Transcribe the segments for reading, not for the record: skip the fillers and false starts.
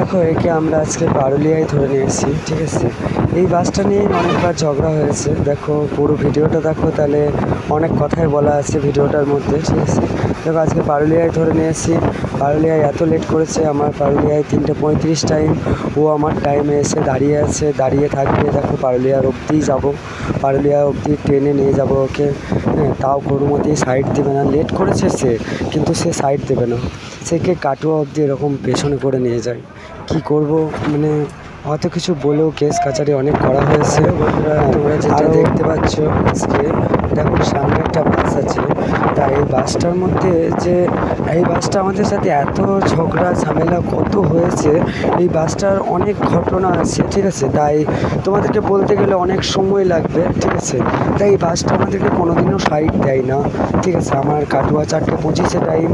দেখো একে আমরা আজকে পারুলিয়ায় ধরে নিয়ে এসেছি, ঠিক আছে। এই বাসটা নিয়ে অনেকবার ঝগড়া হয়েছে। দেখো পুরো ভিডিওটা দেখো, তাহলে অনেক কথাই বলা আছে ভিডিওটার মধ্যে, ঠিক আছে। দেখো আজকে পারুলিয়ায় ধরে নিয়ে এসেছি। পারুলিয়ায় এত লেট করেছে, আমার পারুলিয়ায় 3:35 টাইম, ও আমার টাইমে এসে দাঁড়িয়ে আছে, দাঁড়িয়ে থাকবে। দেখো পারুলিয়ার অবধিই যাবো, পারুলিয়া অবধি ট্রেনে নিয়ে যাবো ওকে। হ্যাঁ, তাও কোনো মতেই সাইড দেবে না। লেট করেছে সে, কিন্তু সে সাইড দেবে না। সেকে কাটোয়া অবধি এরকম পেছনে করে নিয়ে যায়। কি করব, মানে অত কিছু বলেও কেস কাচারি অনেক করা হয়েছে। তোমরা যেটা দেখতে পাচ্ছ আজকে, দেখো সামনে একটা বাস আছে। তা এই বাসটার মধ্যে যে এই বাসটা আমাদের সাথে এত ঝগড়া ঝামেলা কত হয়েছে, এই বাসটার অনেক ঘটনা আছে, ঠিক আছে। তাই তোমাদেরকে বলতে গেলে অনেক সময় লাগবে, ঠিক আছে। তাই এই বাসটা আমাদেরকে কোনোদিনও সাইড দেয় না, ঠিক আছে। আমার কাটোয়া 4:25 টাইম,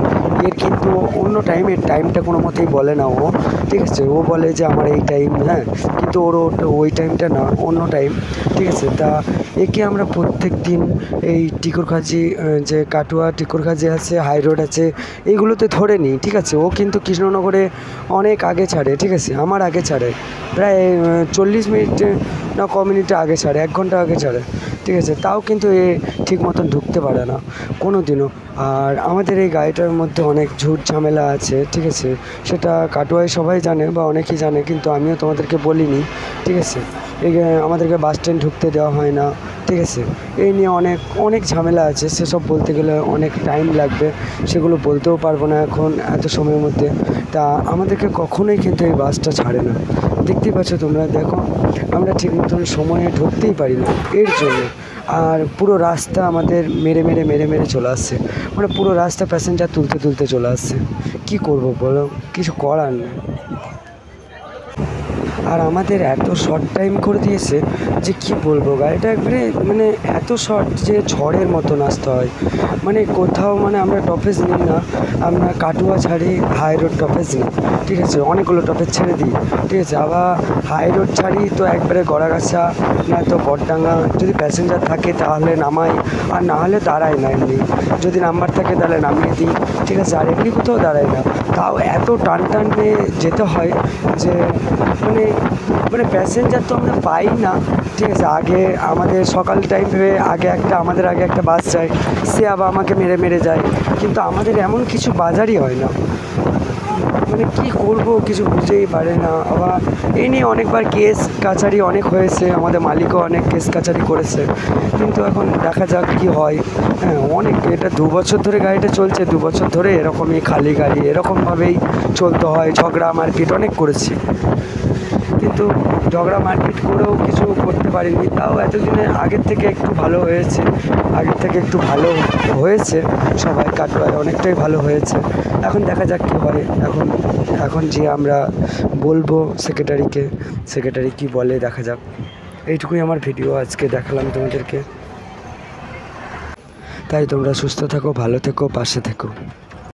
এর কিন্তু অন্য টাইমের টাইমটা কোনো মতেই বলে না ও, ঠিক আছে। ও বলে যে আমার এই টাইম, হ্যাঁ, কিন্তু ওর ওই টাইমটা না, অন্য টাইম, ঠিক আছে। তা একে আমরা প্রত্যেক দিন এই টিকুরখাজি, যে কাটোয়া টিকুরখাজি আছে, হাই রোড আছে, এইগুলোতে ধরে নিই, ঠিক আছে। ও কিন্তু কৃষ্ণনগরে অনেক আগে ছাড়ে, ঠিক আছে, আমার আগে ছাড়ে, প্রায় 40 মিনিট না ক মিনিটে আগে ছাড়ে, 1 ঘন্টা আগে ছাড়ে, ঠিক আছে। তাও কিন্তু এ ঠিক মতন ঢুকতে পারে না কোনো দিনও। আর আমাদের এই গাড়িটার মধ্যে অনেক ঝুট ঝামেলা আছে, ঠিক আছে। সেটা কাটোয়ায় সবাই জানে বা অনেকেই জানে, কিন্তু আমিও তোমাদেরকে বলিনি, ঠিক আছে। এই আমাদেরকে বাস স্ট্যান্ড ঢুকতে দেওয়া হয় না, ঠিক আছে। এই নিয়ে অনেক অনেক ঝামেলা আছে, সেসব বলতে গেলে অনেক টাইম লাগবে, সেগুলো বলতেও পারবো না এখন এত সময়ের মধ্যে। তা আমাদেরকে কখনোই কিন্তু এই বাসটা ছাড়ে না, দেখতেই পাচ্ছ তোমরা। দেখো আমরা ঠিক মতন সময়ে ঢুকতেই পারি না এর জন্য। আর পুরো রাস্তা আমাদের মেরে মেরে মেরে মেরে চলে আসছে, মানে পুরো রাস্তা প্যাসেঞ্জার তুলতে তুলতে চলে আসছে। কি করব বলো, কিছু করার নেই। আর আমাদের এত শর্ট টাইম করে দিয়েছে যে কি বলবো, গাড়িটা একবারে মানে এত শর্ট যে ঝড়ের মতন আসতে হয়। মানে কোথাও, মানে আমরা টপেজ নিই না, আমরা কাটোয়া ছাড়ি, হাই রোড টপেজ নিই, ঠিক আছে। অনেকগুলো টপেজ ছেড়ে দিই, ঠিক আছে। আবার হাই রোড ছাড়ি তো একবারে গড়াগাছা, না তো বটডাঙ্গা। যদি প্যাসেঞ্জার থাকে তাহলে নামাই, আর না হলে দাঁড়াই না। এমনি যদি নাম্বার থাকে তাহলে নামিয়ে দিই, ঠিক আছে। আর এমনি কোথাও দাঁড়াই না। তাও এত টান টান নিয়ে যেতে হয় যে মানে মানে প্যাসেঞ্জার তো আমরা পাই না, ঠিক আছে। আগে আমাদের সকাল টাইম ভেবে আমাদের আগে একটা বাস যায়, সে আবার আমাকে মেরে মেরে যায়, কিন্তু আমাদের এমন কিছু বাজারই হয় না। মানে কি করব কিছু বুঝতেই পারে না। আবার এই নিয়ে অনেকবার কেস কাছারি অনেক হয়েছে, আমাদের মালিকও অনেক কেস কাছারি করেছে, কিন্তু এখন দেখা যাক কি হয়। হ্যাঁ, অনেক, এটা 2 বছর ধরে গাড়িটা চলছে, 2 বছর ধরে এরকমই খালি গাড়ি এরকমভাবেই চলতে হয়। ঝগড়া মারপিট অনেক করেছি, কিন্তু ঝগড়া মারপিট করেও কিছু করতে পারিনি। তাও এতদিনে আগের থেকে একটু ভালো হয়েছে, সবাই কাটোয়ায় অনেকটাই ভালো হয়েছে। এখন দেখা যাক কী হয়। এখন যে আমরা বলবো সেক্রেটারি কি বলে দেখা যাক। এইটুকুই আমার ভিডিও আজকে দেখালাম তোমাদেরকে। তাই তোমরা সুস্থ থাকো, ভালো থেকো, পাশে থেকো।